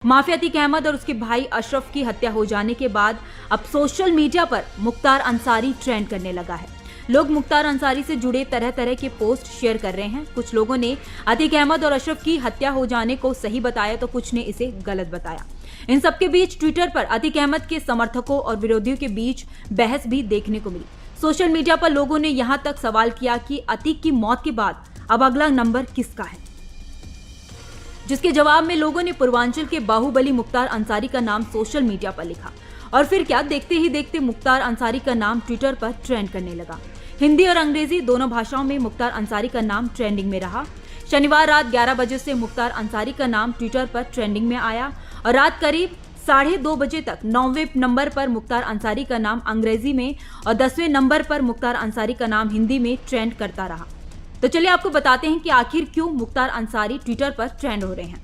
Mafia Atiq Ahmad और उसके भाई अशरफ की हत्या हो जाने के बाद अब सोशल मीडिया पर मुख्तार अंसारी ट्रेंड करने लगा है। लोग मुख्तार अंसारी से जुड़े तरह तरह के पोस्ट शेयर कर रहे हैं। कुछ लोगों ने अतीक अहमद और अशरफ की हत्या हो जाने को सही बताया तो कुछ ने इसे गलत बताया। इन सबके बीच ट्विटर पर अतीक अहमद के समर्थकों और विरोधियों के बीच बहस भी देखने को मिली। सोशल मीडिया पर लोगों ने यहां तक सवाल किया कि अतीक की मौत के बाद अब अगला नंबर किसका है, जिसके जवाब में लोगों ने पूर्वांचल के बाहुबली मुख्तार अंसारी का नाम सोशल मीडिया पर लिखा। और फिर क्या, देखते ही देखते मुख्तार अंसारी का नाम ट्विटर पर ट्रेंड करने लगा। हिंदी और अंग्रेजी दोनों भाषाओं में मुख्तार अंसारी का नाम ट्रेंडिंग में रहा। शनिवार रात 11 बजे से मुख्तार अंसारी का नाम ट्विटर पर ट्रेंडिंग में आया और रात करीब 2:30 बजे तक 9वें नंबर पर मुख्तार अंसारी का नाम अंग्रेजी में और 10वें नंबर पर मुख्तार अंसारी का नाम हिंदी में ट्रेंड करता रहा। तो चलिए आपको बताते हैं कि आखिर क्यों मुख्तार अंसारी ट्विटर पर ट्रेंड हो रहे हैं।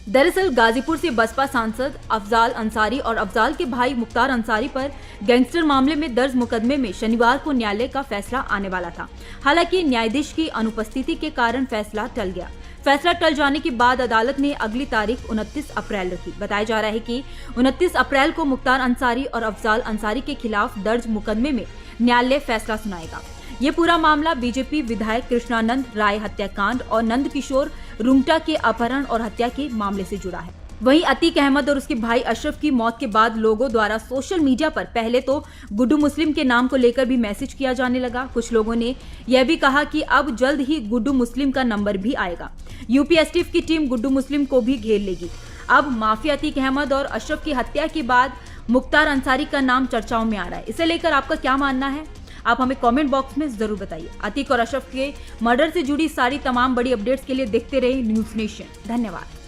दरअसल गाजीपुर से बसपा सांसद अफजाल अंसारी और अफजाल के भाई मुख्तार अंसारी पर गैंगस्टर मामले में दर्ज मुकदमे में शनिवार को न्यायालय का फैसला आने वाला था। हालांकि न्यायाधीश की अनुपस्थिति के कारण फैसला टल गया। फैसला टल जाने के बाद अदालत ने अगली तारीख 29 अप्रैल रखी। बताया जा रहा है कि 29 अप्रैल को मुख्तार अंसारी और अफजाल अंसारी के खिलाफ दर्ज मुकदमे में न्यायालय फैसला सुनाएगा। ये पूरा मामला बीजेपी विधायक कृष्णानंद राय हत्याकांड और नंद किशोर रुंगटा के अपहरण और हत्या के मामले से जुड़ा है। वहीं अतीक अहमद और उसके भाई अशरफ की मौत के बाद लोगों द्वारा सोशल मीडिया पर पहले तो गुड्डू मुस्लिम के नाम को लेकर भी मैसेज किया जाने लगा। कुछ लोगों ने यह भी कहा कि अब जल्द ही गुड्डू मुस्लिम का नंबर भी आएगा। यूपी एसटीएफ की टीम गुड्डू मुस्लिम को भी घेर लेगी। अब माफिया अतीक अहमद और अशरफ की हत्या के बाद मुख्तार अंसारी का नाम चर्चाओं में आ रहा है। इसे लेकर आपका क्या मानना है, आप हमें कमेंट बॉक्स में जरूर बताइए। अतीक और अशरफ के मर्डर से जुड़ी सारी तमाम बड़ी अपडेट्स के लिए देखते रहे न्यूज नेशन। धन्यवाद।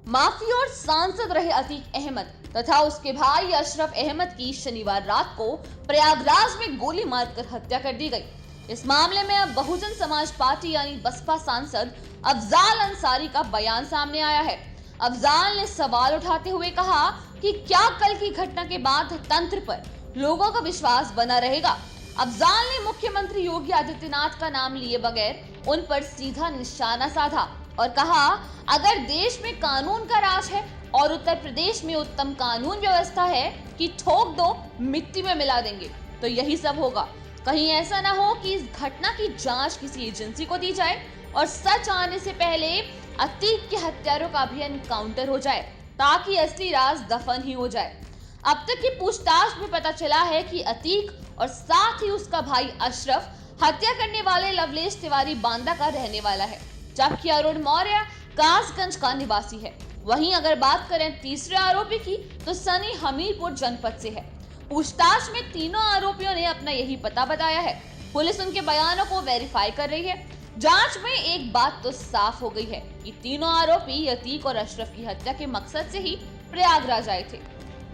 माफिया और सांसद रहे अतीक अहमद तथा उसके भाई अशरफ अहमद की शनिवार रात को प्रयागराज में गोली मारकर हत्या कर दी गई। इस मामले में अब बहुजन समाज पार्टी यानी बसपा सांसद अफजाल अंसारी का बयान सामने आया है। अफजाल ने सवाल उठाते हुए कहा कि क्या कल की घटना के बाद तंत्र पर लोगों का विश्वास बना रहेगा। अफजाल ने मुख्यमंत्री योगी आदित्यनाथ का नाम लिए बगैर उन पर सीधा निशाना साधा और कहा, अगर देश में कानून का राज है और उत्तर प्रदेश में उत्तम कानून व्यवस्था है कि ठोक दो मिट्टी में मिला देंगे, तो यही सब होगा। कहीं ऐसा ना हो कि इस घटना की जांच किसी एजेंसी को दी जाए और सच आने से पहले अतीक के हत्यारों का भी एनकाउंटर हो जाए ताकि असली राज दफन ही हो जाए। अब तक की पूछताछ में पता चला है कि अतीक और साथ ही उसका भाई अशरफ हत्या करने वाले लवलेश तिवारी बांदा का रहने वाला है, जबकि अरुण मौर्य कासगंज का निवासी है। वहीं अगर बात करें तीसरे आरोपी की तो सनी हमीरपुर जनपद से है। पूछताछ में तीनों आरोपियों ने अपना यही पता बताया है। पुलिस उनके बयानों को वेरीफाई कर रही है। जांच में एक बात तो साफ हो गई है कि तीनों आरोपी अतीक और अशरफ की हत्या के मकसद से ही प्रयागराज आए थे।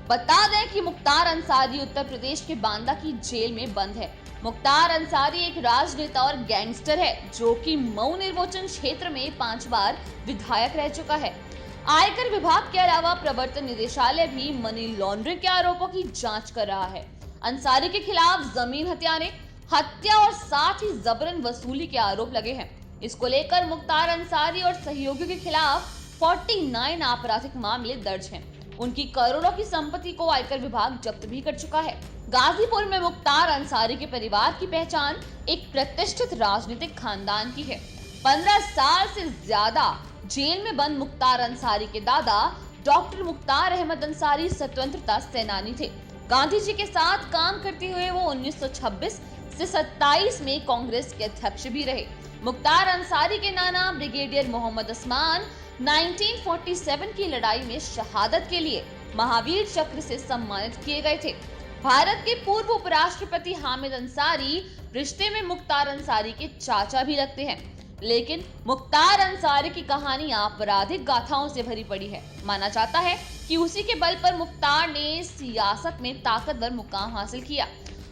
बता दें कि मुख्तार अंसारी उत्तर प्रदेश के बांदा की जेल में बंद है। मुख्तार अंसारी एक राजनेता और गैंगस्टर है जो कि मऊ निर्वाचन क्षेत्र में 5 बार विधायक रह चुका है। आयकर विभाग के अलावा प्रवर्तन निदेशालय भी मनी लॉन्ड्रिंग के आरोपों की जांच कर रहा है। अंसारी के खिलाफ जमीन हथियाने, हत्या और साथ ही जबरन वसूली के आरोप लगे हैं। इसको लेकर मुख्तार अंसारी और सहयोगियों के खिलाफ 49 आपराधिक मामले दर्ज हैं। उनकी करोड़ों की संपत्ति को आयकर विभाग जब्त भी कर चुका है। गाजीपुर में मुख्तार अंसारी के परिवार की पहचान एक प्रतिष्ठित राजनीतिक खानदान की है। 15 साल से ज्यादा जेल में बंद मुख्तार अंसारी के दादा डॉक्टर मुख्तार अहमद अंसारी स्वतंत्रता सेनानी थे। गांधी जी के साथ काम करते हुए वो 1926 से 27 में कांग्रेस के अध्यक्ष भी रहे। मुख्तार अंसारी के नाना ब्रिगेडियर मोहम्मद उस्मान 1947 की लड़ाई में शहादत के लिए महावीर चक्र से सम्मानित किए गए थे। भारत के पूर्व उपराष्ट्रपति हामिद अंसारी रिश्ते में मुख्तार अंसारी के चाचा भी लगते हैं। लेकिन मुख्तार अंसारी की कहानी आपराधिक गाथाओं से भरी पड़ी है। माना जाता है कि उसी के बल पर मुख्तार ने सियासत में ताकतवर मुकाम हासिल किया।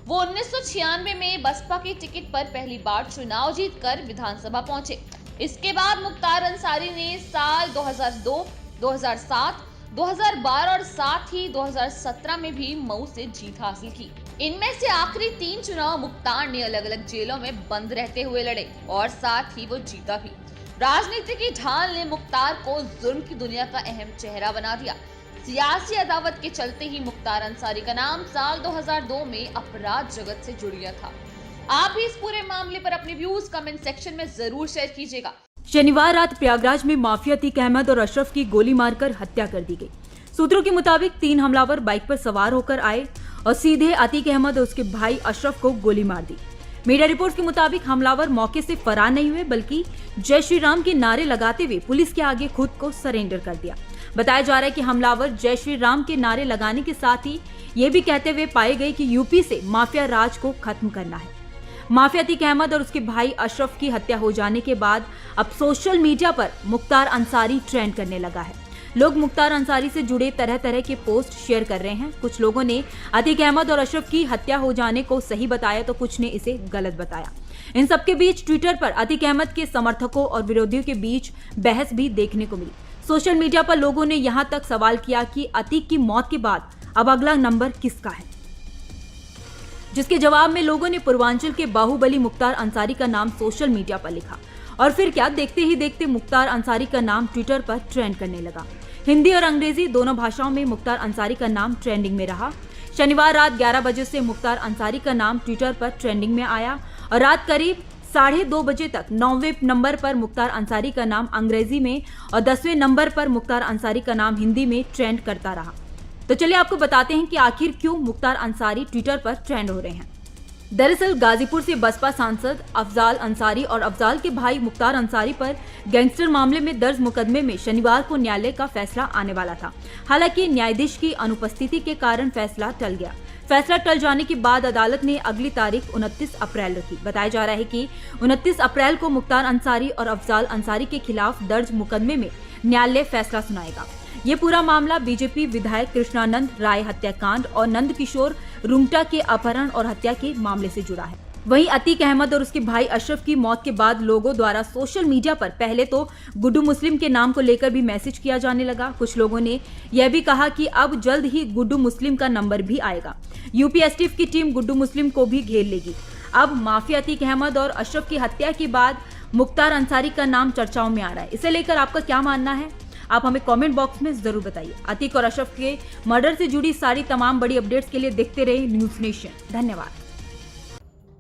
वो 1996 में बसपा की टिकट पर पहली बार चुनाव जीतकर विधानसभा पहुंचे। इसके बाद मुख्तार अंसारी ने साल 2002, 2007, 2012 और साथ ही 2017 में भी मऊ से जीत हासिल की। इनमें से आखिरी 3 चुनाव मुख्तार ने अलग अलग जेलों में बंद रहते हुए लड़े और साथ ही वो जीता भी। राजनीति की ढाल ने मुख्तार को जुर्म की दुनिया का अहम चेहरा बना दिया। सियासी अदावत के चलते ही मुख्तार अंसारी का नाम साल 2002 में अपराध जगत से जुड़ गया था। आप भी इस पूरे मामले पर अपने व्यूज कमेंट सेक्शन में जरूर शेयर कीजिएगा। शनिवार रात प्रयागराज में माफिया अतीक अहमद और अशरफ की गोली मारकर हत्या कर दी गई। सूत्रों के मुताबिक 3 हमलावर बाइक पर सवार होकर आए और सीधे अतीक अहमद और उसके भाई अशरफ को गोली मार दी। मीडिया रिपोर्ट्स के मुताबिक हमलावर मौके से फरार नहीं हुए बल्कि जय श्री राम के नारे लगाते हुए पुलिस के आगे खुद को सरेंडर कर दिया। बताया जा रहा है कि हमलावर जय श्री राम के नारे लगाने के साथ ही ये भी कहते हुए पाए गए कि यूपी से माफिया राज को खत्म करना है। माफिया अतीक अहमद और उसके भाई अशरफ की हत्या हो जाने के बाद अब सोशल मीडिया पर मुख्तार अंसारी ट्रेंड करने लगा है। लोग मुख्तार अंसारी से जुड़े तरह तरह के पोस्ट शेयर कर रहे हैं। कुछ लोगों ने अतीक अहमद और अशरफ की हत्या हो जाने को सही बताया तो कुछ ने इसे गलत बताया। इन सबके बीच ट्विटर पर अतीक अहमद के समर्थकों और विरोधियों के बीच बहस भी देखने को मिली। सोशल मीडिया पर लोगों ने यहां तक सवाल किया कि अतीक की मौत के बाद अब अगला नंबर किसका है, जिसके जवाब में लोगों ने पूर्वांचल के बाहुबली मुख्तार अंसारी का नाम सोशल मीडिया पर लिखा। और फिर क्या, देखते ही देखते मुख्तार अंसारी का नाम ट्विटर पर ट्रेंड करने लगा। हिंदी और अंग्रेजी दोनों भाषाओं में मुख्तार अंसारी का नाम ट्रेंडिंग में रहा। शनिवार रात 11 बजे से मुख्तार अंसारी का नाम ट्विटर पर ट्रेंडिंग में आया और रात करीब 2:30 बजे तक 9वें नंबर पर मुख्तार अंसारी का नाम अंग्रेजी में और 10वें नंबर पर मुख्तार अंसारी का नाम हिंदी में ट्रेंड करता रहा। तो चलिए आपको बताते हैं कि आखिर क्यों मुख्तार अंसारी ट्विटर पर ट्रेंड हो रहे हैं। दरअसल गाजीपुर से बसपा सांसद अफजाल अंसारी और अफजाल के भाई मुख्तार अंसारी पर गैंगस्टर मामले में दर्ज मुकदमे में शनिवार को न्यायालय का फैसला आने वाला था। हालांकि न्यायाधीश की अनुपस्थिति के कारण फैसला टल गया। फैसला टल जाने के बाद अदालत ने अगली तारीख 29 अप्रैल रखी। बताया जा रहा है कि 29 अप्रैल को मुख्तार अंसारी और अफजाल अंसारी के खिलाफ दर्ज मुकदमे में न्यायालय फैसला सुनाएगा। ये पूरा मामला बीजेपी विधायक कृष्णानंद राय हत्याकांड और नंद किशोर रुंगटा के अपहरण और हत्या के मामले से जुड़ा है। वहीं अतीक अहमद और उसके भाई अशरफ की मौत के बाद लोगों द्वारा सोशल मीडिया पर पहले तो गुड्डू मुस्लिम के नाम को लेकर भी मैसेज किया जाने लगा। कुछ लोगों ने यह भी कहा कि अब जल्द ही गुड्डू मुस्लिम का नंबर भी आएगा। यूपी एसटीएफ की टीम गुड्डू मुस्लिम को भी घेर लेगी। अब माफिया अतीक अहमद और अशरफ की हत्या के बाद मुख्तार अंसारी का नाम चर्चाओं में आ रहा है। इसे लेकर आपका क्या मानना है, आप हमें कमेंट बॉक्स में जरूर बताइए। अतीक और अशरफ के मर्डर से जुड़ी सारी तमाम बड़ी अपडेट्स के लिए देखते रहे न्यूज नेशन। धन्यवाद।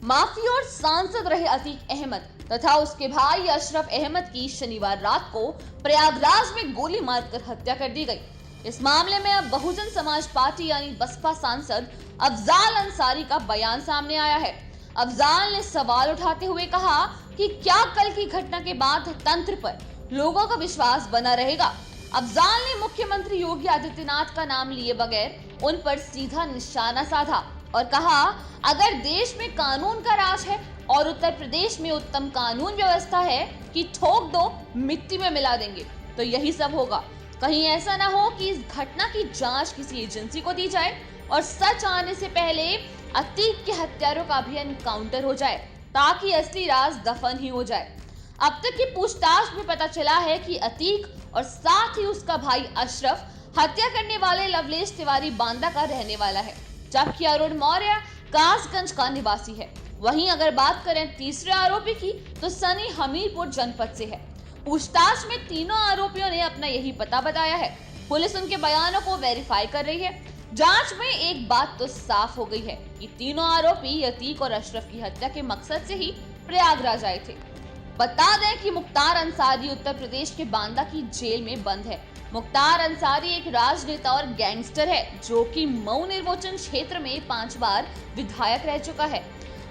माफिया और सांसद रहे अतीक अहमद तथा उसके भाई अशरफ अहमद की शनिवार रात को प्रयागराज में गोली मारकर हत्या कर दी गई। इस मामले में अब बहुजन समाज पार्टी यानी बसपा सांसद अफजाल अंसारी का बयान सामने आया है। अफजाल ने सवाल उठाते हुए कहा कि क्या कल की घटना के बाद तंत्र पर लोगों का विश्वास बना रहेगा। अफजाल ने मुख्यमंत्री योगी आदित्यनाथ का नाम लिए बगैर उन पर सीधा निशाना साधा और कहा, अगर देश में कानून का राज है और उत्तर प्रदेश में उत्तम कानून व्यवस्था है कि ठोक दो मिट्टी में मिला देंगे, तो यही सब होगा। कहीं ऐसा ना हो कि इस घटना की जांच किसी एजेंसी को दी जाए और सच आने से पहले अतीक के हत्यारों का भी एनकाउंटर हो जाए ताकि असली राज दफन ही हो जाए। अब तक की पूछताछ में पता चला है कि अतीक और साथ ही उसका भाई अशरफ हत्या करने वाले लवलेश तिवारी बांदा का रहने वाला है, जबकि अरुण मौर्य कासगंज का निवासी है। वहीं अगर बात करें तीसरे आरोपी की तो सनी हमीरपुर जनपद से है। पूछताछ में तीनों आरोपियों ने अपना यही पता बताया है। पुलिस उनके बयानों को वेरीफाई कर रही है। जांच में एक बात तो साफ हो गई है कि तीनों आरोपी अतीक और अशरफ की हत्या के मकसद से ही प्रयागराज आए थे। बता दें कि मुख्तार अंसारी उत्तर प्रदेश के बांदा की जेल में बंद है। मुख्तार अंसारी एक राजनेता और गैंगस्टर है जो कि मऊ निर्वाचन क्षेत्र में 5 बार विधायक रह चुका है।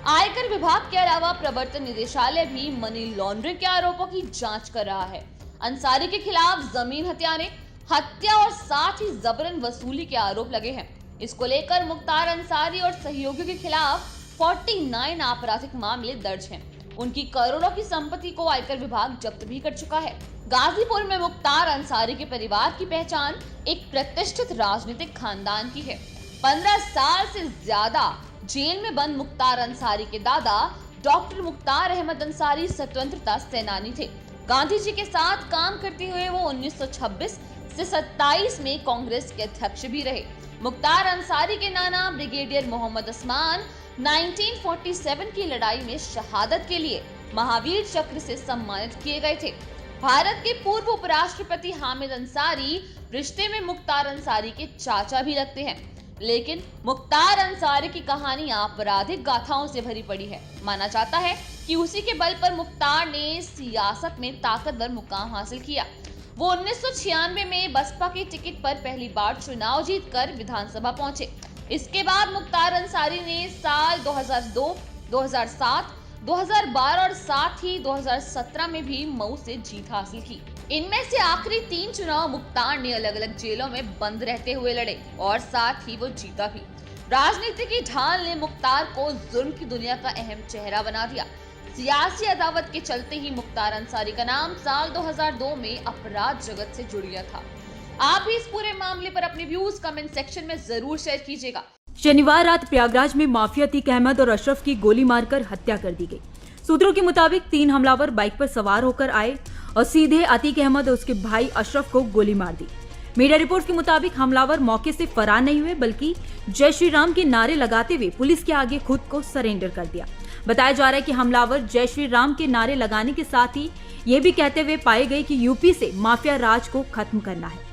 आयकर विभाग के अलावा प्रवर्तन निदेशालय भी मनी लॉन्ड्रिंग के आरोपों की जांच कर रहा है। अंसारी के खिलाफ जमीन हथियाने, हत्या और साथ ही जबरन वसूली के आरोप लगे हैं। इसको लेकर मुख्तार अंसारी और सहयोगियों के खिलाफ 49 आपराधिक मामले दर्ज हैं। उनकी करोड़ों की संपत्ति को आयकर विभाग जब्त भी कर चुका है। गाजीपुर में मुख्तार अंसारी के परिवार की पहचान एक प्रतिष्ठित राजनीतिक खानदान की है। 15 साल से ज्यादा जेल में बंद मुख्तार अंसारी के दादा डॉक्टर मुख्तार अहमद अंसारी स्वतंत्रता सेनानी थे। गांधी जी के साथ काम करते हुए वो 1926 से 27 में कांग्रेस के अध्यक्ष भी रहे। मुख्तार अंसारी के नाना ब्रिगेडियर मोहम्मद उस्मान 1947 की लड़ाई में शहादत के लिए महावीर चक्र से सम्मानित किए गए थे। भारत के पूर्व उपराष्ट्रपति हामिद अंसारी रिश्ते में मुख्तार अंसारी के चाचा भी लगते हैं, लेकिन मुख्तार अंसारी की कहानी आपराधिक गाथाओं से भरी पड़ी है। माना जाता है कि उसी के बल पर मुख्तार ने सियासत में ताकतवर मुकाम हासिल किया। वो 1996 में बसपा के टिकट पर पहली बार चुनाव जीतकर विधानसभा पहुंचे। इसके बाद मुख्तार अंसारी ने साल 2002, 2007, 2012 और साथ ही 2017 में भी मऊ से जीत हासिल की। इनमें से आखिरी 3 चुनाव मुख्तार ने अलग अलग जेलों में बंद रहते हुए लड़े और साथ ही वो जीता भी। राजनीति की ढाल ने मुख्तार को जुर्म की दुनिया का अहम चेहरा बना दिया। सियासी अदावत के चलते ही मुख्तार अंसारी का नाम साल 2002 में अपराध जगत से जुड़ गया था। आप भी इस पूरे मामले पर अपने व्यूज कमेंट सेक्शन में जरूर शेयर कीजिएगा। शनिवार रात प्रयागराज में माफिया अतीक अहमद और अशरफ की गोली मारकर हत्या कर दी गई। सूत्रों के मुताबिक 3 हमलावर बाइक पर सवार होकर आए और सीधे अतीक अहमद और उसके भाई अशरफ को गोली मार दी। मीडिया रिपोर्ट्स के मुताबिक हमलावर मौके से फरार नहीं हुए, बल्कि जय श्री राम के नारे लगाते हुए पुलिस के आगे खुद को सरेंडर कर दिया। बताया जा रहा है कि हमलावर जय श्री राम के नारे लगाने के साथ ही ये भी कहते हुए पाए गए कि यूपी से माफिया राज को खत्म करना है।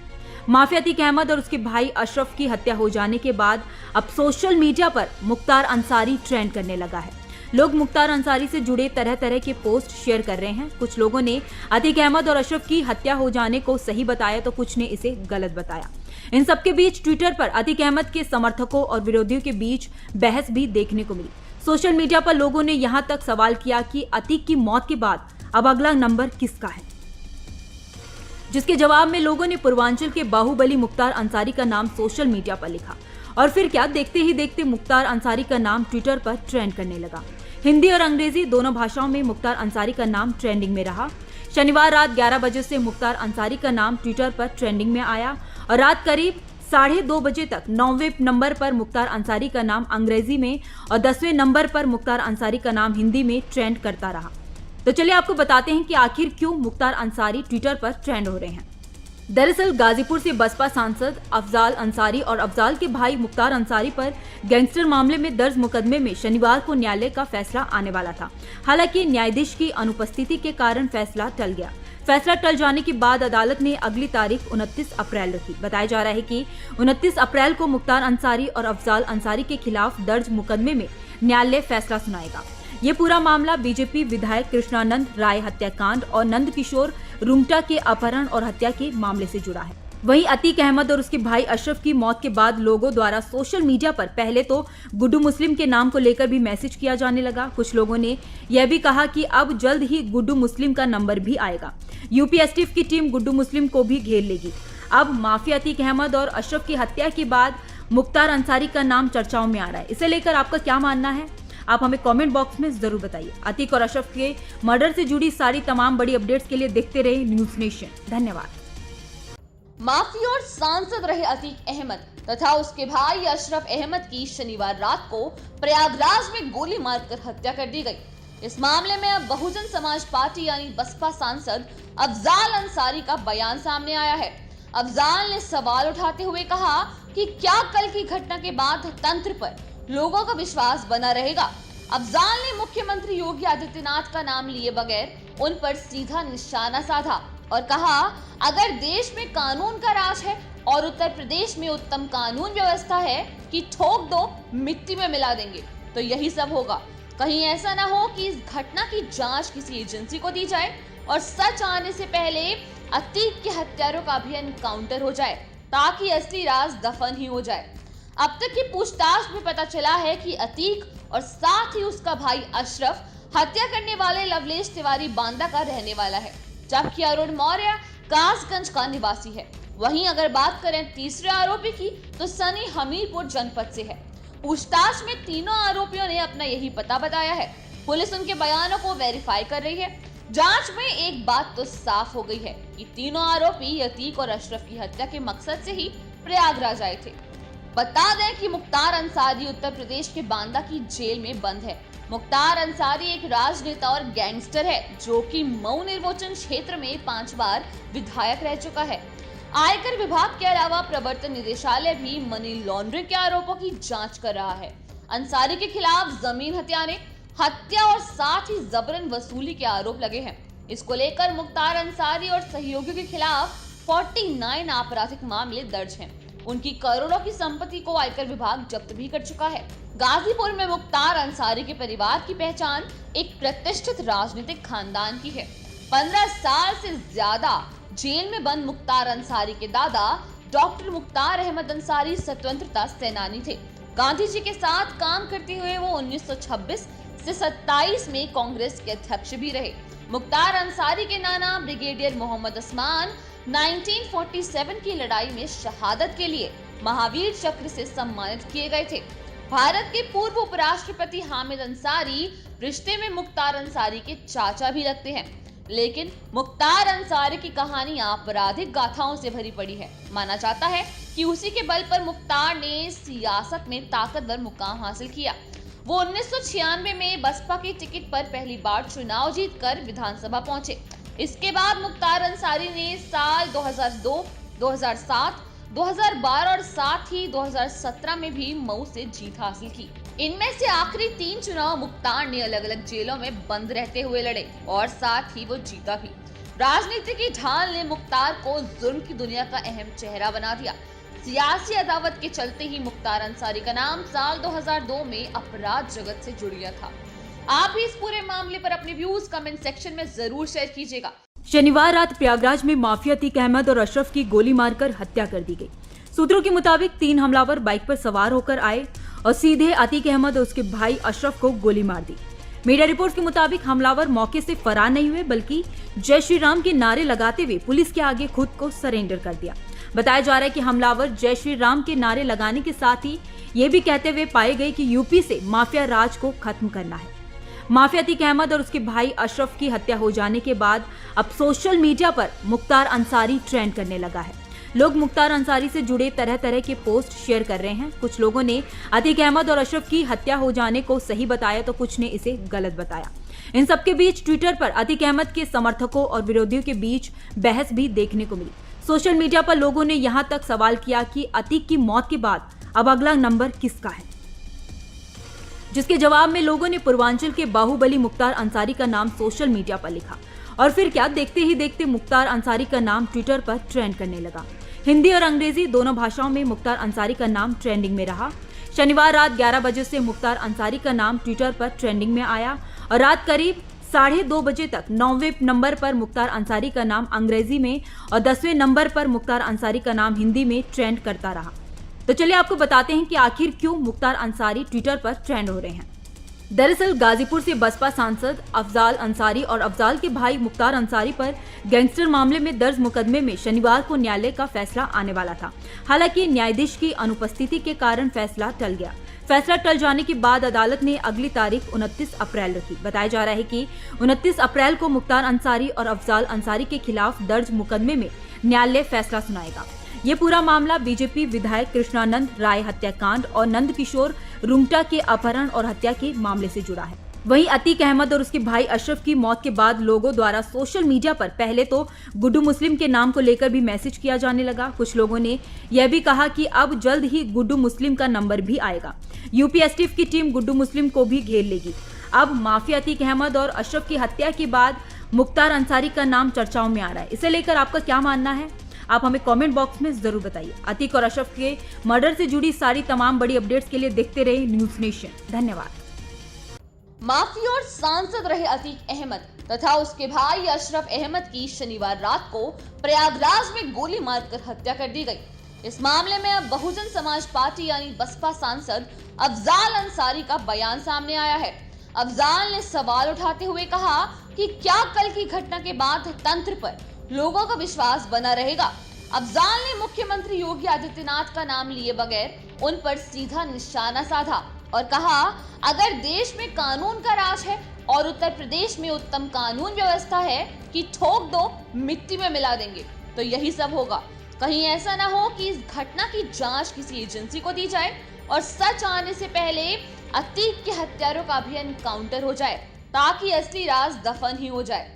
माफिया अतीक अहमद और उसके भाई अशरफ की हत्या हो जाने के बाद अब सोशल मीडिया पर मुख्तार अंसारी ट्रेंड करने लगा है। लोग मुख्तार अंसारी से जुड़े तरह तरह के पोस्ट शेयर कर रहे हैं। कुछ लोगों ने अतीक अहमद और अशरफ की हत्या हो जाने को सही बताया तो कुछ ने इसे गलत बताया। इन सबके बीच ट्विटर पर अतीक अहमद के समर्थकों और विरोधियों के बीच बहस भी देखने को मिली। सोशल मीडिया पर लोगों ने यहां तक सवाल किया कि अतीक की मौत के बाद अब अगला नंबर किसका है, जिसके जवाब में लोगों ने पूर्वांचल के बाहुबली मुख्तार अंसारी का नाम सोशल मीडिया पर लिखा। और फिर क्या, देखते ही देखते मुख्तार अंसारी का नाम ट्विटर पर ट्रेंड करने लगा। हिंदी और अंग्रेजी दोनों भाषाओं में मुख्तार अंसारी का नाम ट्रेंडिंग में रहा। शनिवार रात 11 बजे से मुख्तार अंसारी का नाम ट्विटर पर ट्रेंडिंग में आया और रात करीब 2:30 बजे तक 9वें नंबर पर मुख्तार अंसारी का नाम अंग्रेजी में और 10वें नंबर पर मुख्तार अंसारी का नाम हिंदी में ट्रेंड करता रहा। तो चलिए आपको बताते हैं कि आखिर क्यों मुख्तार अंसारी ट्विटर पर ट्रेंड हो रहे हैं। दरअसल गाजीपुर से बसपा सांसद अफजाल अंसारी और अफजाल के भाई मुख्तार अंसारी पर गैंगस्टर मामले में दर्ज मुकदमे में शनिवार को न्यायालय का फैसला आने वाला था। हालांकि न्यायाधीश की अनुपस्थिति के कारण फैसला टल गया। फैसला टल जाने के बाद अदालत ने अगली तारीख 29 अप्रैल रखी। बताया जा रहा है कि 29 अप्रैल को मुख्तार अंसारी और अफजाल अंसारी के खिलाफ दर्ज मुकदमे में न्यायालय फैसला सुनाएगा। ये पूरा मामला बीजेपी विधायक कृष्णानंद राय हत्याकांड और नंदकिशोर रुंगटा के अपहरण और हत्या के मामले से जुड़ा है। वहीं अतीक अहमद और उसके भाई अशरफ की मौत के बाद लोगों द्वारा सोशल मीडिया पर पहले तो गुड्डू मुस्लिम के नाम को लेकर भी मैसेज किया जाने लगा। कुछ लोगों ने यह भी कहा कि अब जल्द ही गुड्डू मुस्लिम का नंबर भी आएगा। यूपी एसटीएफ की टीम गुड्डू मुस्लिम को भी घेर लेगी। अब माफिया अतीक अहमद और अशरफ की हत्या के बाद मुख्तार अंसारी का नाम चर्चाओं में आ रहा है। इसे लेकर आपका क्या मानना है, आप हमें कमेंट बॉक्स में जरूर बताइए। अतीक और अशरफ के मर्डर से जुड़ी सारी तमाम बड़ी अपडेट्स के लिए देखते रहे न्यूज नेशन। धन्यवाद। माफिया और सांसद रहे अतीक अहमद तथा उसके भाई अशरफ अहमद की शनिवार रात को प्रयागराज में गोली मारकर हत्या कर दी गई। इस मामले में अब बहुजन समाज पार्टी यानी बसपा सांसद अफजाल अंसारी का बयान सामने आया है। अफजाल ने सवाल उठाते हुए कहा कि क्या कल की घटना के बाद तंत्र पर लोगों का विश्वास बना रहेगा। अफजाल ने मुख्यमंत्री योगी आदित्यनाथ का नाम लिए बगैर उन पर सीधा निशाना साधा और कहा, अगर देश में कानून का राज है और उत्तर प्रदेश में उत्तम कानून व्यवस्था है कि ठोक दो मिट्टी में मिला देंगे, तो यही सब होगा। कहीं ऐसा ना हो कि इस घटना की जांच किसी एजेंसी को दी जाए और सच आने से पहले अतीक के हत्यारों का भी एनकाउंटर हो जाए, ताकि असली राज दफन ही हो जाए। अब तक की पूछताछ में पता चला है कि अतीक और साथ ही उसका भाई अशरफ हत्या करने वाले लवलेश तिवारी बांदा का रहने वाला है, जबकि अरुण मौर्य कासगंज का निवासी है। वहीं अगर बात करें तीसरे आरोपी की तो सनी हमीरपुर जनपद से है। पूछताछ में तीनों आरोपियों ने अपना यही पता बताया है। पुलिस उनके बयानों को वेरीफाई कर रही है। जांच में एक बात तो साफ हो गई है कि तीनों आरोपी अतीक और अशरफ की हत्या के मकसद से ही प्रयागराज आए थे। बता दें कि मुख्तार अंसारी उत्तर प्रदेश के बांदा की जेल में बंद है। मुख्तार अंसारी एक राजनेता और गैंगस्टर है जो कि मऊ निर्वाचन क्षेत्र में 5 बार विधायक रह चुका है। आयकर विभाग के अलावा प्रवर्तन निदेशालय भी मनी लॉन्ड्रिंग के आरोपों की जांच कर रहा है। अंसारी के खिलाफ जमीन हथियाने, हत्या और साथ ही जबरन वसूली के आरोप लगे हैं। इसको लेकर मुख्तार अंसारी और सहयोगियों के खिलाफ 49 आपराधिक मामले दर्ज हैं। उनकी करोड़ों की संपत्ति को आयकर विभाग जब्त भी कर चुका है। गाजीपुर में मुख्तार अंसारी के परिवार की पहचान एक प्रतिष्ठित राजनीतिक खानदान की है। 15 साल से ज्यादा जेल में बंद मुख्तार अंसारी के दादा डॉक्टर मुख्तार अहमद अंसारी स्वतंत्रता सेनानी थे। गांधी जी के साथ काम करते हुए वो 1926 से 27 में कांग्रेस के अध्यक्ष भी रहे। मुख्तार अंसारी के नाना ब्रिगेडियर मोहम्मद उस्मान 1947 की लड़ाई में शहादत के लिए महावीर चक्र से सम्मानित किए गए थे। भारत के पूर्व उपराष्ट्रपति हामिद अंसारी रिश्ते में मुख्तार अंसारी के चाचा भी लगते हैं, लेकिन मुख्तार अंसारी की कहानी आपराधिक गाथाओं से भरी पड़ी है। माना जाता है कि उसी के बल पर मुख्तार ने सियासत में ताकतवर मुकाम हासिल किया। वो 1996 में बसपा की टिकट पर पहली बार चुनाव जीतकर विधानसभा पहुंचे। इसके बाद मुख्तार अंसारी ने साल 2002, 2007, 2012 और साथ ही 2017 में भी मऊ से जीत हासिल की। इनमें से आखिरी 3 चुनाव मुख्तार ने अलग अलग जेलों में बंद रहते हुए लड़े और साथ ही वो जीता भी। राजनीति की ढाल ने मुख्तार को जुर्म की दुनिया का अहम चेहरा बना दिया। सियासी अदावत के चलते ही मुख्तार अंसारी का नाम साल 2002 में अपराध जगत से जुड़ गया था। आप भी इस पूरे मामले पर अपने व्यूज कमेंट सेक्शन में जरूर शेयर कीजिएगा। शनिवार रात प्रयागराज में माफिया अतीक अहमद और अशरफ की गोली मारकर हत्या कर दी गई। सूत्रों के मुताबिक 3 हमलावर बाइक पर सवार होकर आए और सीधे अतीक अहमद और उसके भाई अशरफ को गोली मार दी। मीडिया रिपोर्ट्स के मुताबिक हमलावर मौके से फरार नहीं हुए, बल्कि जय श्री राम के नारे लगाते हुए पुलिस के आगे खुद को सरेंडर कर दिया। बताया जा रहा है कि हमलावर जय श्री राम के नारे लगाने के साथ ही ये भी कहते हुए पाए गए कि यूपी से माफिया राज को खत्म करना है। माफिया अतीक अहमद और उसके भाई अशरफ की हत्या हो जाने के बाद अब सोशल मीडिया पर मुख्तार अंसारी ट्रेंड करने लगा है। लोग मुख्तार अंसारी से जुड़े तरह तरह के पोस्ट शेयर कर रहे हैं। कुछ लोगों ने अतीक अहमद और अशरफ की हत्या हो जाने को सही बताया तो कुछ ने इसे गलत बताया। इन सबके बीच ट्विटर पर अतीक अहमद के समर्थकों और विरोधियों के बीच बहस भी देखने को मिली। सोशल मीडिया पर लोगों ने यहां तक सवाल किया कि अतीक की मौत के बाद अब अगला नंबर किसका है, जिसके जवाब में लोगों ने पूर्वांचल के बाहुबली मुख्तार अंसारी का नाम सोशल मीडिया पर लिखा। और फिर क्या, देखते ही देखते मुख्तार अंसारी का नाम ट्विटर पर ट्रेंड करने लगा। हिंदी और अंग्रेजी दोनों भाषाओं में मुख्तार अंसारी का नाम ट्रेंडिंग में रहा। शनिवार रात 11 बजे से मुख्तार अंसारी का नाम ट्विटर पर ट्रेंडिंग में आया और रात करीब 2:30 बजे तक 9वें नंबर पर मुख्तार अंसारी का नाम अंग्रेजी में और 10वें नंबर पर मुख्तार अंसारी का नाम हिंदी में ट्रेंड करता रहा। तो चलिए आपको बताते हैं कि आखिर क्यों मुख्तार अंसारी ट्विटर पर ट्रेंड हो रहे हैं। दरअसल गाजीपुर से बसपा सांसद अफजाल अंसारी और अफजाल के भाई मुख्तार अंसारी पर गैंगस्टर मामले में दर्ज मुकदमे में शनिवार को न्यायालय का फैसला आने वाला था। हालांकि न्यायाधीश की अनुपस्थिति के कारण फैसला टल गया। फैसला टल जाने के बाद अदालत ने अगली तारीख 29 अप्रैल रखी। बताया जा रहा है कि 29 अप्रैल को मुख्तार अंसारी और अफजाल अंसारी के खिलाफ दर्ज मुकदमे में न्यायालय फैसला सुनाएगा। ये पूरा मामला बीजेपी विधायक कृष्णानंद राय हत्याकांड और नंद किशोर रुंगटा के अपहरण और हत्या के मामले से जुड़ा है। वहीं अतीक अहमद और उसके भाई अशरफ की मौत के बाद लोगों द्वारा सोशल मीडिया पर पहले तो गुड्डू मुस्लिम के नाम को लेकर भी मैसेज किया जाने लगा। कुछ लोगों ने यह भी कहा कि अब जल्द ही गुड्डू मुस्लिम का नंबर भी आएगा। यूपी एसटीएफ की टीम गुड्डू मुस्लिम को भी घेर लेगी। अब माफिया अतीक अहमद और अशरफ की हत्या के बाद मुख्तार अंसारी का नाम चर्चाओं में आ रहा है। इसे लेकर आपका क्या मानना है, आप हमें कमेंट बॉक्स में जरूर बताइए। अतीक और अशरफ के मर्डर से जुड़ी सारी तमाम बड़ी अपडेट्स के लिए देखते रहे न्यूज नेशन। धन्यवाद। माफिया और सांसद रहे अतीक अहमद तथा उसके भाई अशरफ अहमद की शनिवार रात को प्रयागराज में गोली मारकर हत्या कर दी गई। इस मामले में अब बहुजन समाज पार्टी यानी बसपा सांसद अफजाल अंसारी का बयान सामने आया है। अफजाल ने सवाल उठाते हुए कहा कि क्या कल की घटना के बाद तंत्र पर लोगों का विश्वास बना रहेगा। अफजाल ने मुख्यमंत्री योगी आदित्यनाथ का नाम लिए बगैर उन पर सीधा निशाना साधा और कहा, अगर देश में कानून का राज है और उत्तर प्रदेश में उत्तम कानून व्यवस्था है कि ठोक दो मिट्टी में मिला देंगे, तो यही सब होगा। कहीं ऐसा ना हो कि इस घटना की जांच किसी एजेंसी को दी जाए और सच आने से पहले अतीक के हत्यारों का भी एनकाउंटर हो जाए, ताकि असली राज दफन ही हो जाए।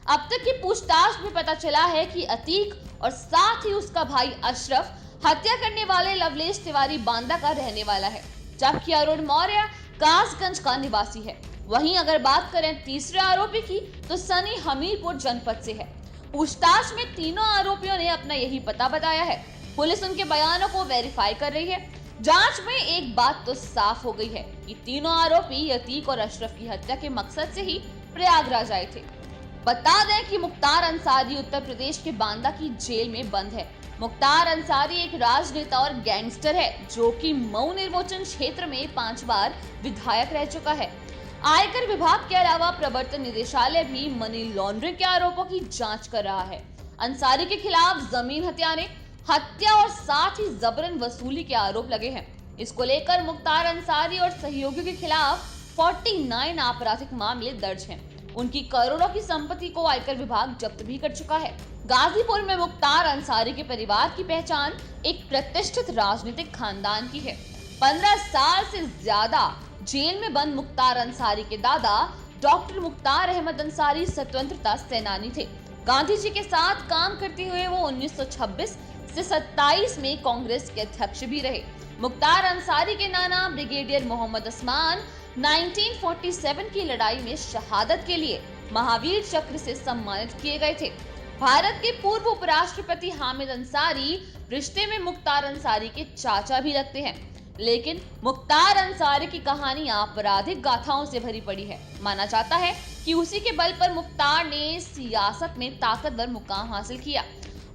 अब तक की पूछताछ में पता चला है कि अतीक और साथ ही उसका भाई अशरफ हत्या करने वाले लवलेश तिवारी बांदा का रहने वाला है, जबकि अरुण मौर्य कासगंज का निवासी है। वहीं अगर बात करें तीसरे आरोपी की तो सनी हमीरपुर जनपद से है। पूछताछ में तीनों आरोपियों ने अपना यही पता बताया है। पुलिस उनके बयानों को वेरीफाई कर रही है। जांच में एक बात तो साफ हो गई है कि तीनों आरोपी अतीक और अशरफ की हत्या के मकसद से ही प्रयागराज आए थे। बता दें कि मुख्तार अंसारी उत्तर प्रदेश के बांदा की जेल में बंद है। मुख्तार अंसारी एक राजनेता और गैंगस्टर है जो कि मऊ निर्वाचन क्षेत्र में 5 बार विधायक रह चुका है। आयकर विभाग के अलावा प्रवर्तन निदेशालय भी मनी लॉन्ड्रिंग के आरोपों की जांच कर रहा है। अंसारी के खिलाफ जमीन हथियाने, हत्या और साथ ही जबरन वसूली के आरोप लगे हैं। इसको लेकर मुख्तार अंसारी और सहयोगियों के खिलाफ 49 आपराधिक मामले दर्ज हैं। उनकी करोड़ों की संपत्ति को आयकर विभाग जब्त भी कर चुका है। गाजीपुर में मुख्तार अंसारी के परिवार की पहचान एक प्रतिष्ठित राजनीतिक खानदान की है। 15 साल से ज्यादा जेल में बंद मुख्तार अंसारी के दादा डॉक्टर मुख्तार अहमद अंसारी स्वतंत्रता सेनानी थे। गांधी जी के साथ काम करते हुए वो 1926 से 27 में कांग्रेस के अध्यक्ष भी रहे। मुख्तार अंसारी के नाना ब्रिगेडियर मोहम्मद उस्मान 1947 की लड़ाई में शहादत के लिए महावीर चक्र से सम्मानित किए गए थे। भारत के पूर्व उपराष्ट्रपति हामिद अंसारी रिश्ते में मुख्तार अंसारी के चाचा भी लगते हैं। लेकिन मुख्तार अंसारी की कहानी आपराधिक गाथाओं से भरी पड़ी है। माना जाता है कि उसी के बल पर मुख्तार ने सियासत में ताकतवर मुकाम हासिल किया।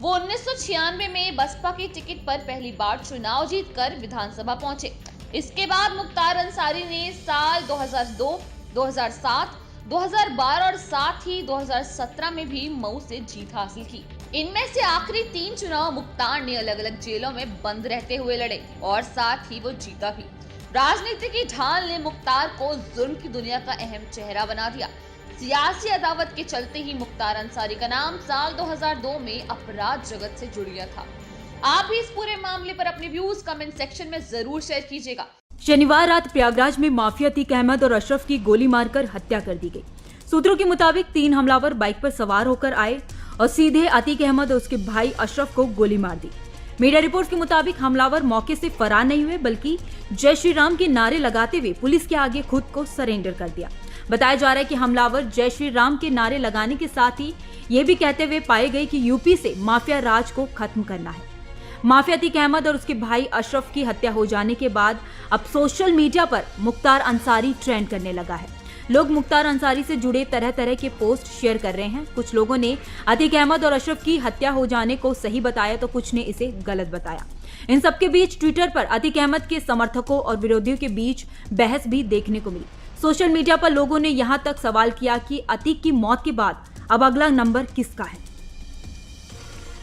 वो 1996 में बसपा की टिकट पर पहली बार चुनाव जीतकर विधानसभा पहुंचे। इसके बाद मुख्तार अंसारी ने साल 2002, 2007, 2012 और साथ ही 2017 में भी मऊ से जीत हासिल की। इनमें से आखिरी 3 चुनाव मुख्तार ने अलग अलग जेलों में बंद रहते हुए लड़े और साथ ही वो जीता भी। राजनीति की ढाल ने मुख्तार को जुर्म की दुनिया का अहम चेहरा बना दिया। सियासी अदावत के चलते ही मुख्तार अंसारी का नाम साल 2002 में अपराध जगत से जुड़ गया था। आप भी इस पूरे मामले पर अपने व्यूज कमेंट सेक्शन में जरूर शेयर कीजिएगा। शनिवार रात प्रयागराज में माफिया अतीक अहमद और अशरफ की गोली मारकर हत्या कर दी गई। सूत्रों के मुताबिक 3 हमलावर बाइक पर सवार होकर आए और सीधे अतीक अहमद और उसके भाई अशरफ को गोली मार दी। मीडिया रिपोर्ट के मुताबिक हमलावर मौके से फरार नहीं हुए बल्कि जय श्री राम के नारे लगाते हुए पुलिस के आगे खुद को सरेंडर कर दिया। बताया जा रहा है कि हमलावर जय श्री राम के नारे लगाने के साथ ही ये भी कहते हुए पाए गए कि यूपी से माफिया राज को खत्म करना है। माफिया अतीक अहमद और उसके भाई अशरफ की हत्या हो जाने के बाद अब सोशल मीडिया पर मुख्तार अंसारी ट्रेंड करने लगा है। लोग मुख्तार अंसारी से जुड़े तरह तरह के पोस्ट शेयर कर रहे हैं। कुछ लोगों ने अतीक अहमद और अशरफ की हत्या हो जाने को सही बताया तो कुछ ने इसे गलत बताया। इन सबके बीच ट्विटर पर अतीक अहमद के समर्थकों और विरोधियों के बीच बहस भी देखने को मिली। सोशल मीडिया पर लोगों ने यहां तक सवाल किया कि अतीक की मौत के बाद अब अगला नंबर किसका है,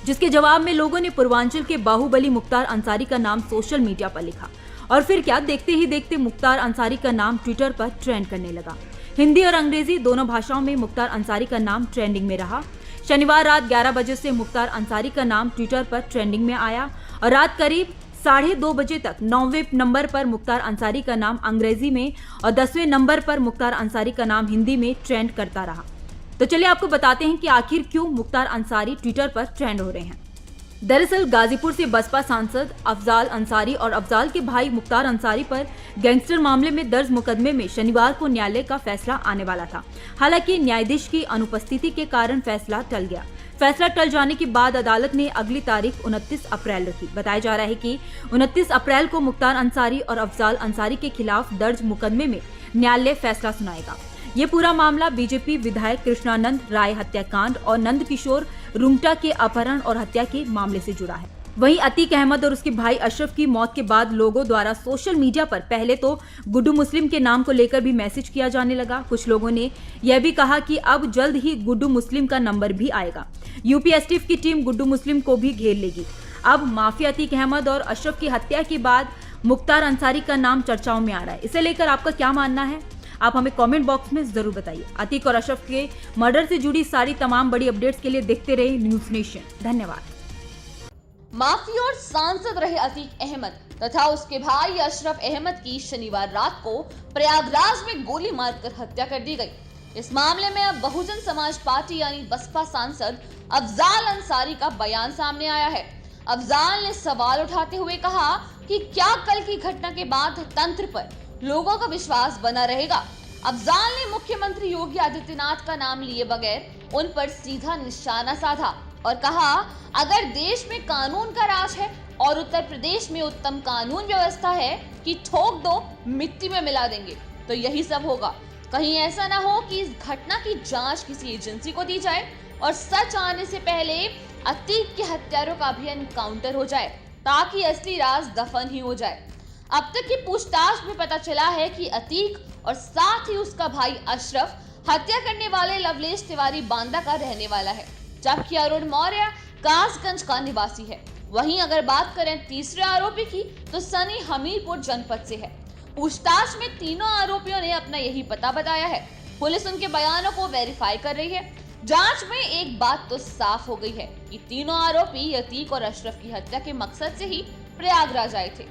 जिसके जवाब में लोगों ने पूर्वांचल के बाहुबली मुख्तार अंसारी का नाम सोशल मीडिया पर लिखा। और फिर क्या, देखते ही देखते मुख्तार अंसारी का नाम ट्विटर पर ट्रेंड करने लगा। हिंदी और अंग्रेजी दोनों भाषाओं में मुख्तार अंसारी का नाम ट्रेंडिंग में रहा। शनिवार रात 11 बजे से मुख्तार अंसारी का नाम ट्विटर पर ट्रेंडिंग में आया और रात करीब 2:30 बजे तक 9वें नंबर पर मुख्तार अंसारी का नाम अंग्रेजी में और 10वें नंबर पर मुख्तार अंसारी का नाम हिंदी में ट्रेंड करता रहा। तो चलिए आपको बताते हैं कि आखिर क्यों मुख्तार अंसारी ट्विटर पर ट्रेंड हो रहे हैं। दरअसल गाजीपुर से बसपा सांसद अफजाल अंसारी और अफजाल के भाई मुख्तार अंसारी पर गैंगस्टर मामले में दर्ज मुकदमे में शनिवार को न्यायालय का फैसला आने वाला था। हालांकि न्यायाधीश की अनुपस्थिति के कारण फैसला टल गया। फैसला टल जाने के बाद अदालत ने अगली तारीख 29 अप्रैल रखी। बताया जा रहा है कि 29 अप्रैल को मुख्तार अंसारी और अफजाल अंसारी के खिलाफ दर्ज मुकदमे में न्यायालय फैसला सुनाएगा। ये पूरा मामला बीजेपी विधायक कृष्णानंद राय हत्याकांड और नंद किशोर रुंगटा के अपहरण और हत्या के मामले से जुड़ा है। वहीं अतीक अहमद और उसके भाई अशरफ की मौत के बाद लोगों द्वारा सोशल मीडिया पर पहले तो गुड्डू मुस्लिम के नाम को लेकर भी मैसेज किया जाने लगा। कुछ लोगों ने यह भी कहा कि अब जल्द ही गुड्डू मुस्लिम का नंबर भी आएगा। यूपी एसटीएफ की टीम गुड्डू मुस्लिम को भी घेर लेगी। अब माफिया अतीक अहमद और अशरफ की हत्या के बाद मुख्तार अंसारी का नाम चर्चाओं में आ रहा है। इसे लेकर आपका क्या मानना है, आप हमें कमेंट बॉक्स में जरूर बताइए। अतीक और अशरफ के मर्डर से जुड़ी सारी तमाम बड़ी अपडेट्स के लिए देखते रहे न्यूज नेशन। धन्यवाद। माफी और सांसद रहे अतीक अहमद तथा उसके भाई अशरफ अहमद की शनिवार रात को प्रयागराज में गोली मारकर हत्या कर दी गई। इस मामले में अब बहुजन समाज पार्टी यानी बसपा सांसद अफजाल अंसारी का बयान सामने आया है। अफजाल ने सवाल उठाते हुए कहा कि क्या कल की घटना के बाद तंत्र पर लोगों का विश्वास बना रहेगा। अफजाल ने मुख्यमंत्री योगी आदित्यनाथ का नाम लिए बगैर उन पर सीधा निशाना साधा और कहा, अगर देश में कानून का राज है और उत्तर प्रदेश में उत्तम कानून व्यवस्था है कि ठोक दो मिट्टी में मिला देंगे, तो यही सब होगा। कहीं ऐसा ना हो कि इस घटना की जांच किसी एजेंसी को दी जाए और सच आने से पहले अतीक के हत्यारों का भी एनकाउंटर हो जाए, ताकि असली राज दफन ही हो जाए। अब तक की पूछताछ में पता चला है कि अतीक और साथ ही उसका भाई अशरफ हत्या करने वाले लवलेश तिवारी बांदा का रहने वाला है, जबकि अरुण मौर्य कासगंज का निवासी है। वहीं अगर बात करें तीसरे आरोपी की, तो सनी हमीरपुर जनपद से है। पूछताछ में तीनों आरोपियों ने अपना यही पता बताया है। पुलिस उनके बयानों को वेरीफाई कर रही है। जांच में एक बात तो साफ हो गई है कि तीनों आरोपी अतीक और अशरफ की हत्या के मकसद से ही प्रयागराज आए थे।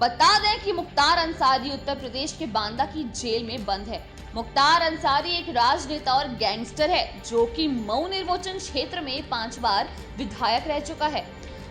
बता दें कि मुख्तार अंसारी उत्तर प्रदेश के बांदा की जेल में बंद है। मुख्तार अंसारी एक राजनेता और गैंगस्टर है, जो कि मऊ निर्वाचन क्षेत्र में 5 बार विधायक रह चुका है।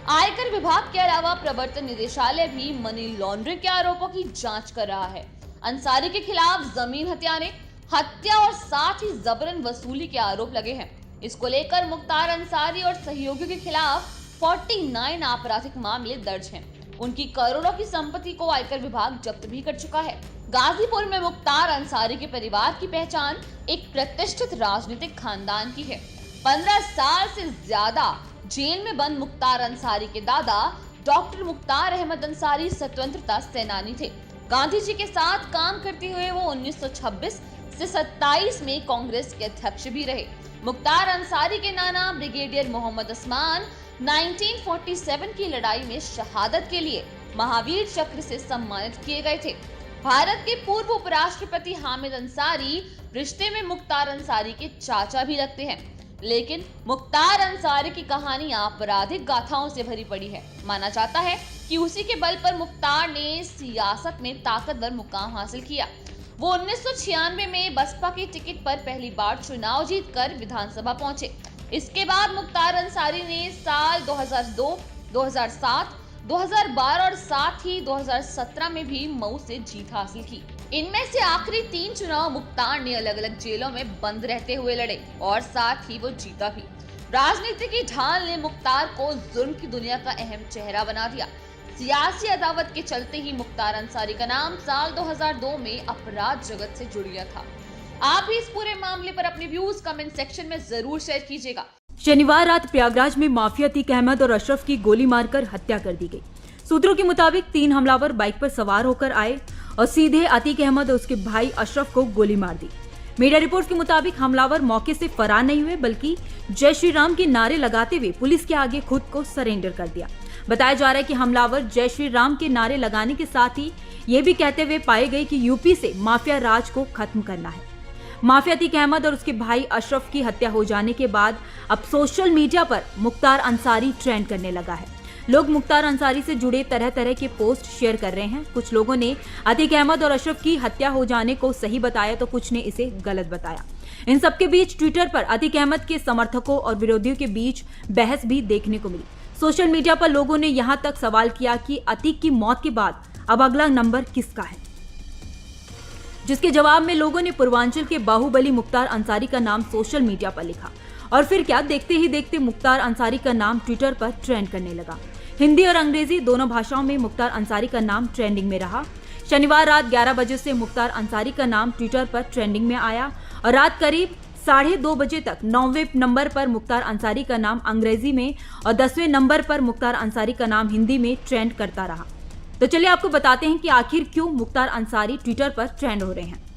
आयकर विभाग के अलावा प्रवर्तन निदेशालय भी मनी लॉन्ड्रिंग के आरोपों की जांच कर रहा है। अंसारी के खिलाफ जमीन हथियाने, हत्या और साथ ही जबरन वसूली के आरोप लगे हैं। इसको लेकर मुख्तार अंसारी और सहयोगियों के खिलाफ 49 आपराधिक मामले दर्ज हैं। उनकी करोड़ों की संपत्ति को आयकर विभाग जब्त भी कर चुका है। गाजीपुर में मुख्तार अंसारी के परिवार की पहचान एक प्रतिष्ठित राजनीतिक खानदान की है। 15 साल से ज्यादा जेल में बंद मुख्तार अंसारी के दादा डॉक्टर मुख्तार अहमद अंसारी स्वतंत्रता सेनानी थे। गांधी जी के साथ काम करते हुए वो 1926 से 27 में कांग्रेस के अध्यक्ष भी रहे। मुख्तार अंसारी के नाना ब्रिगेडियर मोहम्मद उस्मान 1947 की लड़ाई में शहादत के लिए महावीर चक्र से सम्मानित किए गए थे। भारत के पूर्व उपराष्ट्रपति हामिद अंसारी रिश्ते में मुख्तार अंसारी के चाचा भी लगते हैं। लेकिन मुख्तार अंसारी की कहानी आपराधिक गाथाओं से भरी पड़ी है। माना जाता है कि उसी के बल पर मुख्तार ने सियासत में ताकतवर मुकाम हासिल किया। वो 1996 में बसपा की टिकट पर पहली बार चुनाव जीतकर विधानसभा पहुंचे। इसके बाद मुख्तार अंसारी ने साल 2002, 2007, 2012 और साथ ही 2017 में भी मऊ से जीत हासिल की। इनमें से आखिरी 3 चुनाव मुख्तार ने अलग अलग जेलों में बंद रहते हुए लड़े और साथ ही वो जीता भी। राजनीति की ढाल ने मुख्तार को जुर्म की दुनिया का अहम चेहरा बना दिया। सियासी अदावत के चलते ही मुख्तार अंसारी का नाम साल 2002 में अपराध जगत से जुड़ गया था। आप भी इस पूरे मामले पर अपने व्यूज कमेंट सेक्शन में जरूर शेयर कीजिएगा। शनिवार रात प्रयागराज में माफिया अतीक अहमद और अशरफ की गोली मारकर हत्या कर दी गई। सूत्रों के मुताबिक 3 हमलावर बाइक पर सवार होकर आए और सीधे अतीक अहमद और उसके भाई अशरफ को गोली मार दी। मीडिया रिपोर्ट्स के मुताबिक हमलावर मौके से फरार नहीं हुए, बल्कि जय श्री राम के नारे लगाते हुए पुलिस के आगे खुद को सरेंडर कर दिया। बताया जा रहा है कि हमलावर जय श्री राम के नारे लगाने के साथ ही ये भी कहते हुए पाए गए कि यूपी से माफिया राज को खत्म करना है। माफिया अतीक अहमद और उसके भाई अशरफ की हत्या हो जाने के बाद अब सोशल मीडिया पर मुख्तार अंसारी ट्रेंड करने लगा है। लोग मुख्तार अंसारी से जुड़े तरह तरह के पोस्ट शेयर कर रहे हैं। कुछ लोगों ने अतीक अहमद और अशरफ की हत्या हो जाने को सही बताया, तो कुछ ने इसे गलत बताया। इन सबके बीच ट्विटर पर अतीक अहमद के समर्थकों और विरोधियों के बीच बहस भी देखने को मिली। सोशल मीडिया पर लोगों ने यहां तक सवाल किया कि अतीक की मौत के बाद अब अगला नंबर किसका है, जिसके जवाब में लोगों ने पूर्वांचल के बाहुबली मुख्तार अंसारी का नाम सोशल मीडिया पर लिखा। और फिर क्या, देखते ही देखते मुख्तार अंसारी का नाम ट्विटर पर ट्रेंड करने लगा। हिंदी और अंग्रेजी दोनों भाषाओं में मुख्तार अंसारी का नाम ट्रेंडिंग में रहा। शनिवार रात 11 बजे से मुख्तार अंसारी का नाम ट्विटर पर ट्रेंडिंग में आया और रात करीब 2:30 बजे तक 9वें नंबर पर मुख्तार अंसारी का नाम अंग्रेजी में और 10वें नंबर पर मुख्तार अंसारी का नाम हिंदी में ट्रेंड करता रहा। तो चलिए आपको बताते हैं कि आखिर क्यों मुख्तार अंसारी ट्विटर पर ट्रेंड हो रहे हैं।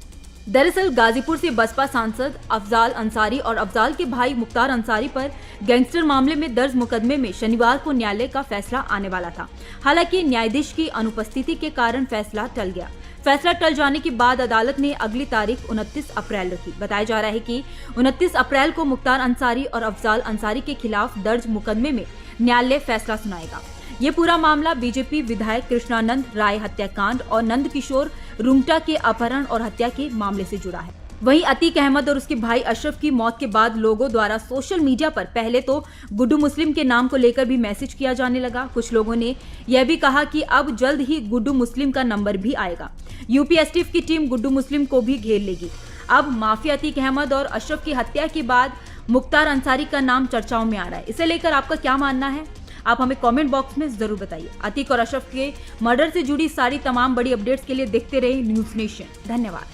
दरअसल गाजीपुर से बसपा सांसद अफजाल अंसारी और अफजाल के भाई मुख्तार अंसारी पर गैंगस्टर मामले में दर्ज मुकदमे में शनिवार को न्यायालय का फैसला आने वाला था। हालांकि न्यायाधीश की अनुपस्थिति के कारण फैसला टल गया। फैसला टल जाने के बाद अदालत ने अगली तारीख 29 अप्रैल रखी। बताया जा रहा है कि 29 अप्रैल को मुख्तार अंसारी और अफजाल अंसारी के खिलाफ दर्ज मुकदमे में न्यायालय फैसला सुनाएगा। ये पूरा मामला बीजेपी विधायक कृष्णानंद राय हत्याकांड और नंद किशोर रुंगटा के अपहरण और हत्या के मामले से जुड़ा है। वहीं अतीक अहमद और उसके भाई अशरफ की मौत के बाद लोगों द्वारा सोशल मीडिया पर पहले तो गुड्डू मुस्लिम के नाम को लेकर भी मैसेज किया जाने लगा। कुछ लोगों ने यह भी कहा कि अब जल्द ही गुड्डू मुस्लिम का नंबर भी आएगा। यूपी एसटीएफ की टीम गुड्डू मुस्लिम को भी घेर लेगी। अब माफिया अतीक अहमद और अशरफ की हत्या के बाद मुख्तार अंसारी का नाम चर्चाओं में आ रहा है। इसे लेकर आपका क्या मानना है, आप हमें कमेंट बॉक्स में जरूर बताइए। अतीक और अशरफ के मर्डर से जुड़ी सारी तमाम बड़ी अपडेट्स के लिए देखते रहे न्यूज नेशन। धन्यवाद।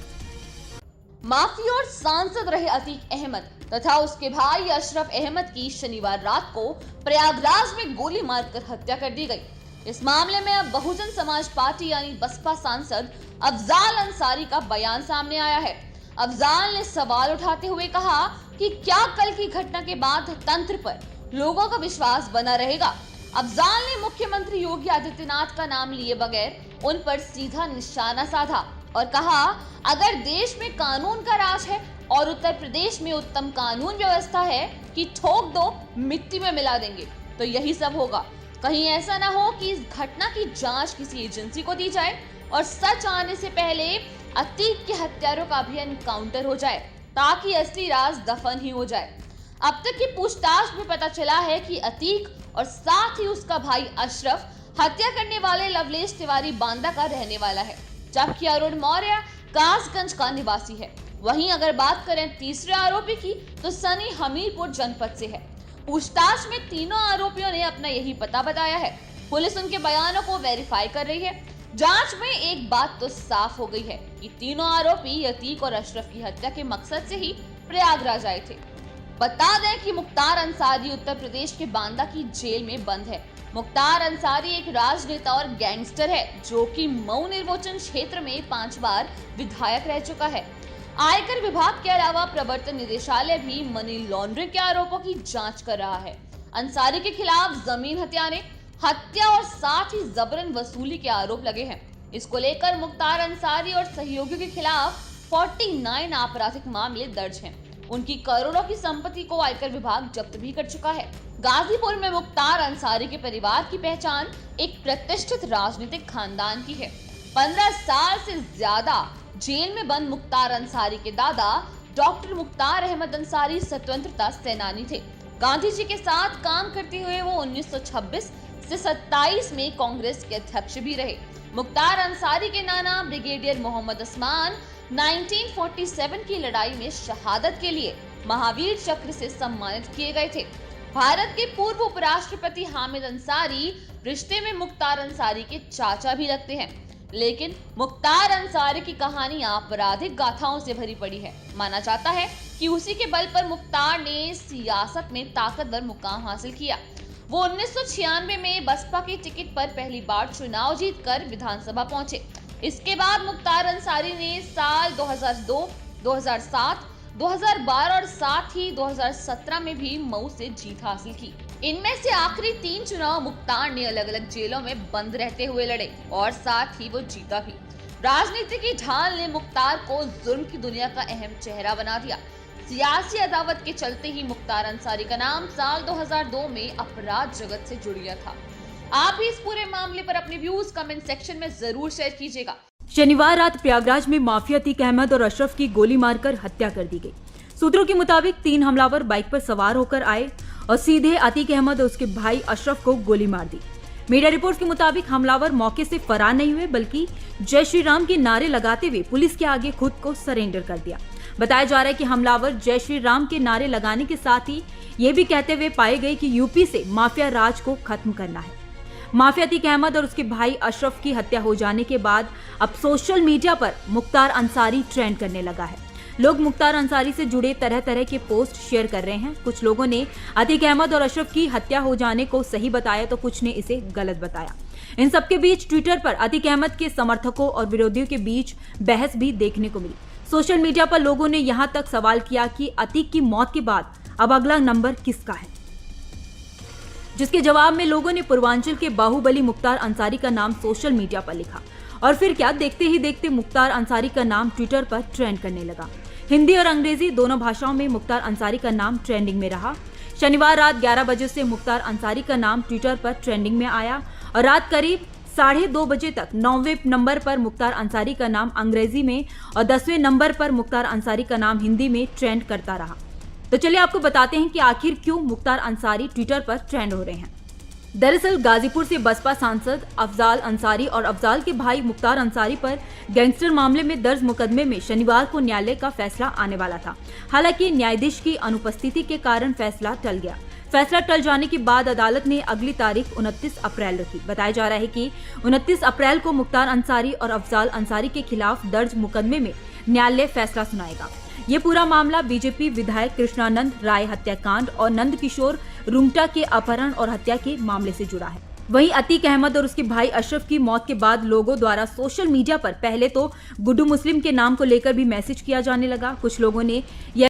माफिया और सांसद रहे अतीक अहमद तथा उसके भाई अशरफ अहमद की शनिवार रात को प्रयागराज में गोली मारकर हत्या कर दी गई। इस मामले में अब बहुजन समाज पार्टी यानी बसपा सांसद अफजाल अंसारी का बयान सामने आया है। अफजाल ने सवाल उठाते हुए कहा कि क्या कल की घटना के बाद तंत्र पर लोगों का विश्वास बना रहेगा। अफजाल ने मुख्यमंत्री योगी आदित्यनाथ का नाम लिए बगैर उन पर सीधा निशाना साधा और कहा, अगर देश में कानून का राज है और उत्तर प्रदेश में उत्तम कानून व्यवस्था है कि ठोक दो मिट्टी में मिला देंगे, तो यही सब होगा। कहीं ऐसा ना हो कि इस घटना की जांच किसी एजेंसी को दी जाए और सच आने से पहले अतीक के हत्यारों का भी एनकाउंटर हो जाए ताकि असली राज दफन ही हो जाए। अब तक की पूछताछ में पता चला है कि अतीक और साथ ही उसका भाई अशरफ हत्या करने वाले लवलेश तिवारी बांदा का रहने वाला है, जबकि अरुण मौर्य कासगंज का निवासी है। वहीं अगर बात करें तीसरे आरोपी की तो सनी हमीरपुर जनपद से है। पूछताछ में तीनों आरोपियों ने अपना यही पता बताया है। पुलिस उनके बयानों को वेरीफाई कर रही है। जांच में एक बात तो साफ हो गई है कि तीनों आरोपी अतीक और अशरफ की हत्या के मकसद से ही प्रयागराज आए थे। बता दें कि मुख्तार अंसारी उत्तर प्रदेश के बांदा की जेल में बंद है। मुख्तार अंसारी एक राजनेता और गैंगस्टर है जो कि मऊ निर्वाचन क्षेत्र में 5 बार विधायक रह चुका है। आयकर विभाग के अलावा प्रवर्तन निदेशालय भी मनी लॉन्ड्रिंग के आरोपों की जांच कर रहा है। अंसारी के खिलाफ जमीन हथियाने, हत्या और साथ ही जबरन वसूली के आरोप लगे हैं। इसको लेकर मुख्तार अंसारी और सहयोगियों के खिलाफ 49 आपराधिक मामले दर्ज हैं। उनकी करोड़ों की संपत्ति को आयकर विभाग जब्त भी कर चुका है। गाजीपुर में मुख्तार अंसारी के परिवार की पहचान एक प्रतिष्ठित राजनीतिक खानदान की है। 15 साल से ज्यादा जेल में बंद मुख्तार अंसारी के दादा डॉक्टर मुख्तार अहमद अंसारी स्वतंत्रता सेनानी थे। गांधी जी के साथ काम करते हुए वो 1926 से 27 में कांग्रेस के अध्यक्ष भी रहे। मुख्तार अंसारी के नाना ब्रिगेडियर मोहम्मद उस्मान 1947 की लड़ाई में शहादत के लिए महावीर चक्र से सम्मानित किए गए थे। भारत के पूर्व उपराष्ट्रपति हामिद अंसारी रिश्ते में मुख्तार अंसारी के चाचा भी लगते हैं। लेकिन मुख्तार अंसारी की कहानी आपराधिक गाथाओं से भरी पड़ी है। माना जाता है कि उसी के बल पर मुख्तार ने सियासत में ताकतवर मुकाम हासिल किया। वो 1996 में बसपा की टिकट पर पहली बार चुनाव जीतकर विधानसभा पहुंचे। इसके बाद मुख्तार अंसारी ने साल 2002, 2007, 2012 और साथ ही 2017 में भी मऊ से जीत हासिल की। इनमें से आखिरी 3 चुनाव मुख्तार ने अलग अलग जेलों में बंद रहते हुए लड़े और साथ ही वो जीता भी। राजनीति की ढाल ने मुख्तार को जुर्म की दुनिया का अहम चेहरा बना दिया। सियासी अदावत के चलते ही मुख्तार अंसारी का नाम साल 2002 में अपराध जगत से जुड़ गया था। आप भी इस पूरे मामले पर अपने व्यूज कमेंट सेक्शन में जरूर शेयर कीजिएगा। शनिवार रात प्रयागराज में माफिया अतीक अहमद और अशरफ की गोली मारकर हत्या कर दी गई। सूत्रों के मुताबिक 3 हमलावर बाइक पर सवार होकर आए और सीधे अतीक अहमद और उसके भाई अशरफ को गोली मार दी। मीडिया रिपोर्ट्स के मुताबिक हमलावर मौके से फरार नहीं हुए बल्कि जय श्री राम के नारे लगाते हुए पुलिस के आगे खुद को सरेंडर कर दिया। बताया जा रहा है कि हमलावर जय श्री राम के नारे लगाने के साथ ही ये भी कहते हुए पाए गए कि यूपी से माफिया राज को खत्म करना है। माफिया अतीक अहमद और उसके भाई अशरफ की हत्या हो जाने के बाद अब सोशल मीडिया पर मुख्तार अंसारी ट्रेंड करने लगा है। लोग मुख्तार अंसारी से जुड़े तरह तरह के पोस्ट शेयर कर रहे हैं। कुछ लोगों ने अतीक अहमद और अशरफ की हत्या हो जाने को सही बताया तो कुछ ने इसे गलत बताया। इन सबके बीच ट्विटर पर अतीक अहमद के समर्थकों और विरोधियों के बीच बहस भी देखने को मिली। सोशल मीडिया पर लोगों ने यहां तक सवाल किया कि अतीक की मौत के बाद अब अगला नंबर किसका है, जिसके जवाब में लोगों ने पूर्वांचल के बाहुबली मुख्तार अंसारी का नाम सोशल मीडिया पर लिखा। और फिर क्या, देखते ही देखते मुख्तार अंसारी का नाम ट्विटर पर ट्रेंड करने लगा। हिंदी और अंग्रेजी दोनों भाषाओं में मुख्तार अंसारी का नाम ट्रेंडिंग में रहा। शनिवार रात 11 बजे से मुख्तार अंसारी का नाम ट्विटर पर ट्रेंडिंग में आया और रात करीब 2:30 बजे तक 9वें नंबर पर मुख्तार अंसारी का नाम अंग्रेजी में और 10वें नंबर पर मुख्तार अंसारी का नाम हिंदी में ट्रेंड करता रहा। तो चलिए आपको बताते हैं कि आखिर क्यों मुख्तार अंसारी ट्विटर पर ट्रेंड हो रहे हैं। दरअसल गाजीपुर से बसपा सांसद अफजाल अंसारी और अफजाल के भाई मुख्तार अंसारी पर गैंगस्टर मामले में दर्ज मुकदमे में शनिवार को न्यायालय का फैसला आने वाला था। हालांकि न्यायाधीश की अनुपस्थिति के कारण फैसला टल गया। फैसला टल जाने के बाद अदालत ने अगली तारीख 29 अप्रैल रखी। बताया जा रहा है कि 29 अप्रैल को मुख्तार अंसारी और अफजाल अंसारी के खिलाफ दर्ज मुकदमे में न्यायालय फैसला सुनाएगा। ये पूरा मामला बीजेपी विधायक कृष्णानंद राय हत्याकांड और नंद किशोर रुंगटा के अपहरण और हत्या के मामले से जुड़ा है। वहीं अतीक अहमद और उसके भाई अशरफ की मौत के बाद लोगों द्वारा सोशल मीडिया पर पहले तो गुड्डू मुस्लिम के नाम को लेकर भी मैसेज किया जाने लगा। कुछ लोगों ने यह